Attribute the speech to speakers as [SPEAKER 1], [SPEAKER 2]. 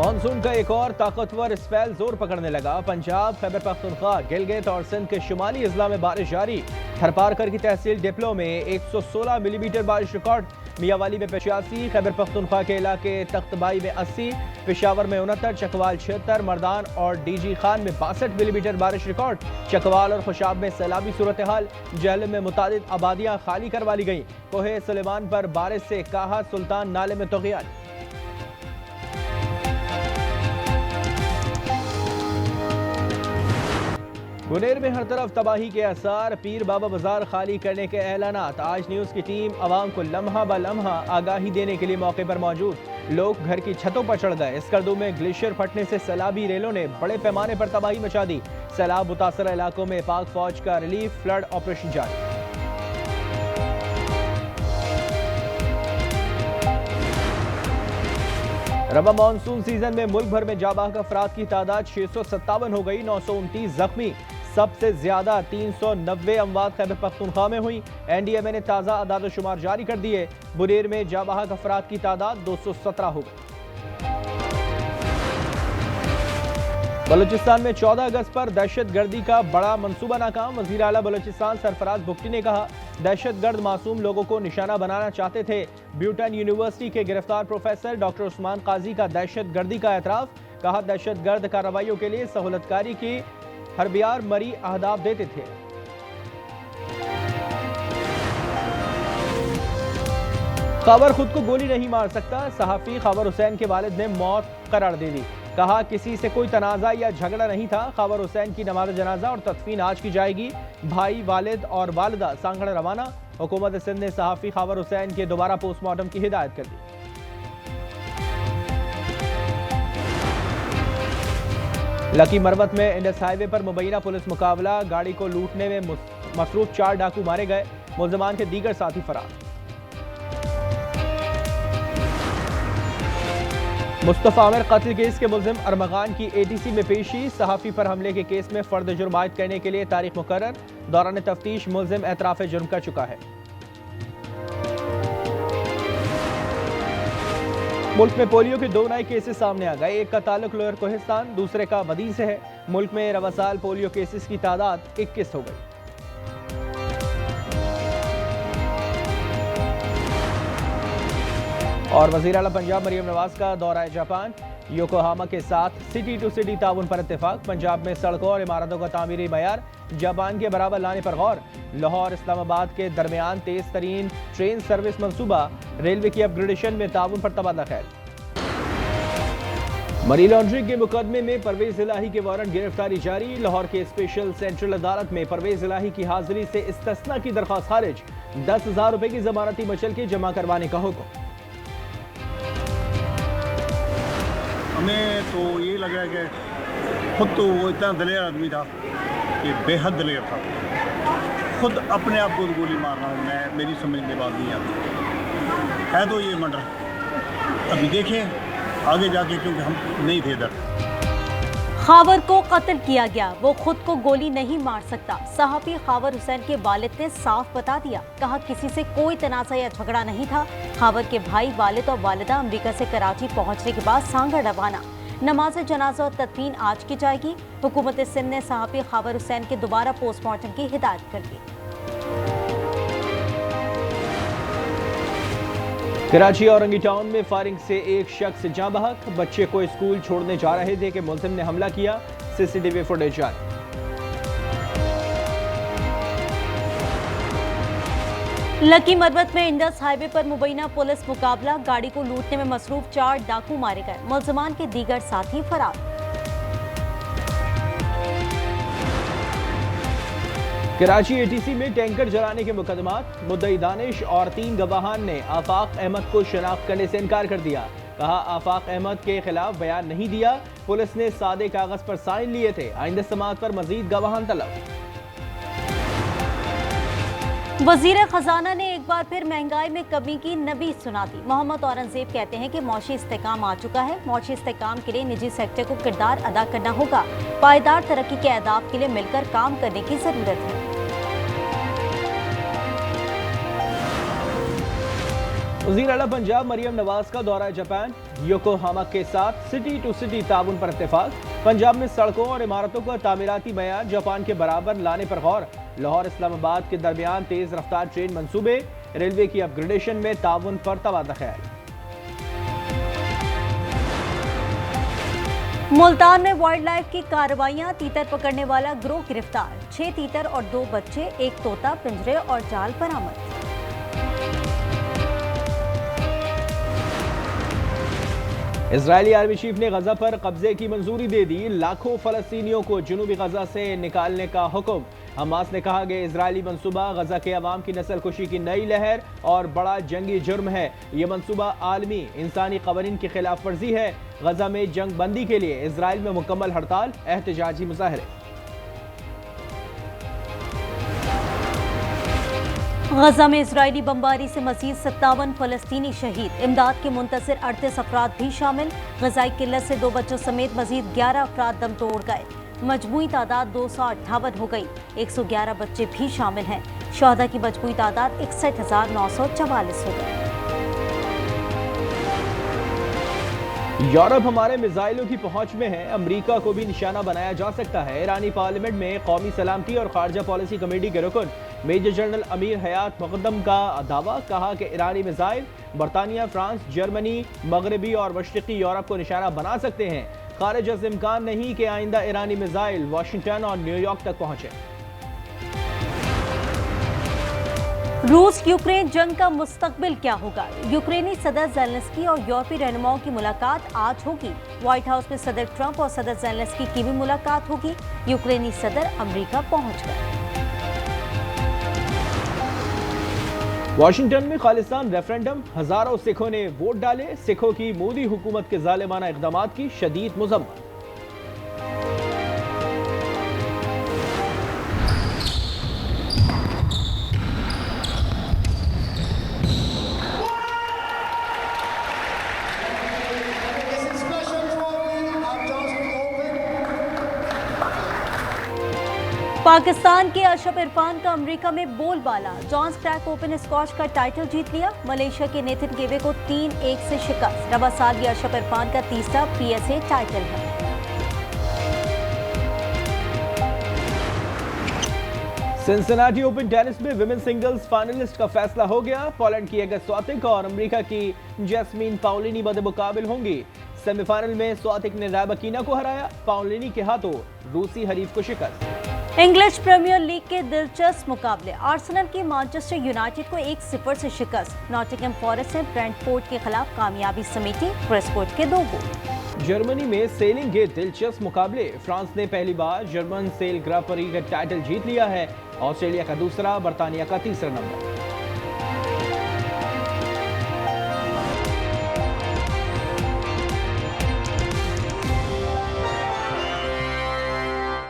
[SPEAKER 1] Monsoon का एक और ताकतवर स्पेल जोर पकड़ने लगा। पंजाब, खैबर पख्तूनख्वा, गिलगित और सिंध के शुमाली अजला में बारिश जारी। थरपारकर की तहसील डिप्लो में 116 मिलीमीटर बारिश रिकॉर्ड। मियावाली में 85, खैबर पख्तूनख्वा के इलाके तख्तबाई में 80, पेशावर में 69, चकवाल 76, मर्दान और डीजी खान में 62 मिलीमीटर बारिश रिकॉर्ड। चकवाल और खुशाब में सैलाबी सूरत हाल। जहलम में मुतादिद आबादियां खाली करवा ली गई। कोहे सुलेमान पर बारिश से काहा सुल्तान नाले में तुग़यान। गुनेर में हर तरफ तबाही के आसार। पीर बाबा बाजार खाली करने के ऐलानात। आज न्यूज़ की टीम आवाम को लम्हा ब लम्हा आगाही देने के लिए मौके पर मौजूद। लोग घर की छतों पर चढ़ गए। स्कर्दू में ग्लेशियर फटने से सैलाबी रेलों ने बड़े पैमाने पर तबाही मचा दी। सैलाब मुतासरा इलाकों में पाक फौज का रिलीफ फ्लड ऑपरेशन जारी। रबा मानसून सीजन में मुल्क भर में जाबाक अफराद की तादाद 657 हो गई। 929 जख्मी। सबसे ज्यादा 390 अमवात खैबर पख्तूनख्वा में हुई। एनडीएमए ने ताज़ा अदाद-ओ-शुमार जारी कर दिए। बुनेर में जाबाक अफराद की तादाद 217 हो गई। बलूचिस्तान में 14 अगस्त पर दहशत गर्दी का बड़ा मंसूबा नाकाम। वज़ीर आला बलूचिस्तान सरफराज भुगटी ने कहा, दहशत गर्द मासूम लोगों को निशाना बनाना चाहते थे। ब्यूटन यूनिवर्सिटी के गिरफ्तार प्रोफेसर डॉक्टर उस्मान काजी का दहशत गर्दी का एतराफ। कहा, दहशत गर्द कार्रवाइयों के लिए सहूलतकारी की हरबियार मरी अहदाफ देते थे। खबर खुद को गोली नहीं मार सकता। सहाफी खबर हुसैन के वालिद ने मौत करार दे दी। कहा, किसी से कोई तनाजा या झगड़ा नहीं था। खबर हुसैन की नमाज जनाजा और तदफीन आज की जाएगी। भाई, वालिद और वालिदा सांगड़ रवाना। हुकूमत सिंध ने सहाफी खबर हुसैन के दोबारा पोस्टमार्टम की हिदायत कर दी। लकी मरवत में इंडस हाईवे पर मुबैना पुलिस मुकाबला। गाड़ी को लूटने में मसरूफ 4 डाकू मारे गए। मुल्ज़िमान के दीगर साथी फरार। मुस्तफ़ा आमिर कत्ल केस के मुल्ज़िम अरमगान की एटीसी में पेशी। सहाफ़ी पर हमले के केस में फर्द जुर्म आयद करने के लिए तारीख मुकर्रर। दौरान तफ्तीश मुल्ज़िम एतराफ़ जुर्म कर चुका है। मुल्क में पोलियो के 2 नए केसेस सामने आ गए। एक का ताल्लुक लोअर कोहिस्तान, दूसरे का बदीन से है। मुल्क में रवा साल पोलियो केसेस की तादाद 21 हो गई। और वज़ीर आला पंजाब मरियम नवाज का दौरा जापान। योकोहामा के साथ सिटी टू सिटी ताउन पर इत्तेफाक। पंजाब में सड़कों और इमारतों का तामीरी मयार जापान के बराबर लाने पर गौर। लाहौर इस्लामाबाद के दरमियान तेज तरीन ट्रेन सर्विस मंसूबा। रेलवे की अपग्रेडेशन में ताउन पर तबादला खैर। मनी लॉन्ड्रिंग के मुकदमे में परवेज इलाही के वारंट गिरफ्तारी जारी। लाहौर के स्पेशल सेंट्रल अदालत में परवेज इलाही की हाजिरी से इस्तिस्ना की दरख्वास्त खारिज। 10,000 रुपए की जमानती मचल के जमा करवाने का हुक्म।
[SPEAKER 2] हमें तो ये लगा कि खुद तो वो इतना दलेर आदमी था कि बेहद दलेर था। खुद अपने आप को गोली मारना मेरी समझ में बात नहीं आती है। तो ये मर्डर अभी देखें आगे जाके, क्योंकि हम नहीं थे इधर।
[SPEAKER 3] खावर को कत्ल किया गया, वो खुद को गोली नहीं मार सकता। सहाफी खावर हुसैन के वालिद ने साफ बता दिया। कहा, किसी से कोई तनाज़ा या झगड़ा नहीं था। खावर के भाई, वालिद और वालिदा अमेरिका से कराची पहुंचने के बाद सांगड़ रवाना। नमाज जनाजा और तदफीन आज की जाएगी। हुकूमत सिंध ने सहाफी खावर हुसैन के दोबारा पोस्टमार्टम की हिदायत कर दी।
[SPEAKER 1] कराची औरंगी टाउन में फायरिंग से एक शख्स जाँ बहक। बच्चे को स्कूल छोड़ने जा रहे थे कि मुल्ज़िम ने हमला किया। सीसीटीवी फुटेज जारी।
[SPEAKER 3] लकी मरवत में इंडस हाईवे पर मुबैना पुलिस मुकाबला। गाड़ी को लूटने में मसरूफ 4 डाकू मारे गए। मुल्ज़िमान के दीगर साथी फरार।
[SPEAKER 1] कराची एटीसी में टैंकर जलाने के मुकदमात। मुद्दई दानिश और 3 गवाहान ने आफाक अहमद को शनाख्त करने से इनकार कर दिया। कहा, आफाक अहमद के खिलाफ बयान नहीं दिया। पुलिस ने सादे कागज पर साइन लिए थे। आइंदा समाअत पर मजीद गवाहान तलब।
[SPEAKER 3] वजीर खजाना ने एक बार फिर महंगाई में कमी की नबी सुना दी। मोहम्मद औरंगजेब कहते हैं कि मौशी इस्तेकाम आ चुका है। मौशी इस्तेकाम के लिए निजी सेक्टर को किरदार अदा करना होगा। पायदार तरक्की के अहदाफ के लिए मिलकर काम करने की जरूरत है।
[SPEAKER 1] वज़ीर आला पंजाब मरियम नवाज का दौरा जापान, योकोहामा के साथ सिटी टू सिटी ताउन पर इत्तेफाक। पंजाब में सड़कों और इमारतों का तामीराती मयार जापान के बराबर लाने पर गौर। लाहौर इस्लामाबाद के दरमियान तेज रफ्तार ट्रेन मंसूबे, रेलवे की अपग्रेडेशन में ताउन पर तबादला ख्याल।
[SPEAKER 3] मुल्तान में वाइल्ड लाइफ की कार्रवाइयां, तीतर पकड़ने वाला गिरोह गिरफ्तार। 6 तीतर और 2 बच्चे, 1 तोता, पिंजरे और जाल बरामद।
[SPEAKER 1] इजरायली आर्मी चीफ ने गजा पर कब्जे की मंजूरी दे दी। लाखों फलस्तीनियों को जनूबी गजा से निकालने का हुक्म। हमास ने कहा कि इजरायली मंसूबा गजा के अवाम की नस्ल कुशी की नई लहर और बड़ा जंगी जुर्म है। ये मंसूबा आलमी इंसानी कवानीन की खिलाफ वर्जी है। गजा में जंग बंदी के लिए इजराइल में मुकम्मल हड़ताल, एहतजाजी मुजाहरे।
[SPEAKER 3] गजा में इजरायली बमबारी से मजीद 57 फलस्तीनी शहीद। इमदाद के मुंतसिर 38 अफराद भी शामिल। गजाई किल्लत से 2 बच्चों समेत मजीद 11 अफराद दम तोड़ गए। मजमूई तादाद 258 हो गई। 111 बच्चे भी शामिल हैं। शहदा की मजमूई तादाद 61,944 हो गई।
[SPEAKER 1] यूरोप हमारे मिसाइलों की पहुंच में है, अमेरिका को भी निशाना बनाया जा सकता है। ईरानी पार्लियामेंट में कौमी सलामती और खारजा पॉलिसी कमेटी के रुकन मेजर जनरल अमीर हयात मुकद्दम का दावा। कहा कि ईरानी मिसाइल बरतानिया, फ्रांस, जर्मनी, मगरबी और मशरकी यूरोप को निशाना बना सकते हैं। खारिज अज़ इम्कान नहीं कि आइंदा ईरानी मिसाइल वाशिंगटन और न्यूयॉर्क तक पहुंचे।
[SPEAKER 3] रूस यूक्रेन जंग का मुस्तकबिल क्या होगा? यूक्रेनी सदर ज़ेलेंस्की और यूरोपीय रहनुमाओं की मुलाकात आज होगी। व्हाइट हाउस में सदर ट्रंप और सदर ज़ेलेंस्की की भी मुलाकात होगी। यूक्रेनी सदर अमेरिका पहुंच गए।
[SPEAKER 1] वाशिंगटन में खालिस्तान रेफरेंडम, हजारों सिखों ने वोट डाले। सिखों की मोदी हुकूमत के जालिमाना इक़दामात की शदीद मुज़म्मत।
[SPEAKER 3] पाकिस्तान के अशरफ इरफान का अमेरिका में बोलबाला। जॉन्स क्रैक ओपन स्क्वॉश का टाइटल जीत लिया। मलेशिया के नेथन गेवे को 3-1 से शिकस्त। रवा साल ये अशरफ इरफान का तीसरा PSA टाइटल है।
[SPEAKER 1] सिंसिनाटी ओपन टेनिस में विमेन सिंगल्स फाइनलिस्ट का फैसला हो गया। पोलैंड की एगा स्वातिक और अमेरिका की जैस्मीन पाउलिनी बदमुकाबिल होंगी। सेमीफाइनल में स्वातिक ने रायबकीना को हराया। पाउलिनी के हाथों रूसी हरीफ को शिकस्त।
[SPEAKER 3] इंग्लिश प्रीमियर लीग के दिलचस्प मुकाबले। आर्सेनल की मैनचेस्टर यूनाइटेड को 1-0 से शिकस्त। नॉटिंघम फॉरेस्ट ने ब्रेंटफोर्ड के खिलाफ कामयाबी समेटी। क्रेसपोर्ट के 2 गोल।
[SPEAKER 1] जर्मनी में सेलिंग के दिलचस्प मुकाबले। फ्रांस ने पहली बार जर्मन सेल ग्रां प्री का टाइटल जीत लिया है। ऑस्ट्रेलिया का दूसरा, बरतानिया का तीसरा नंबर।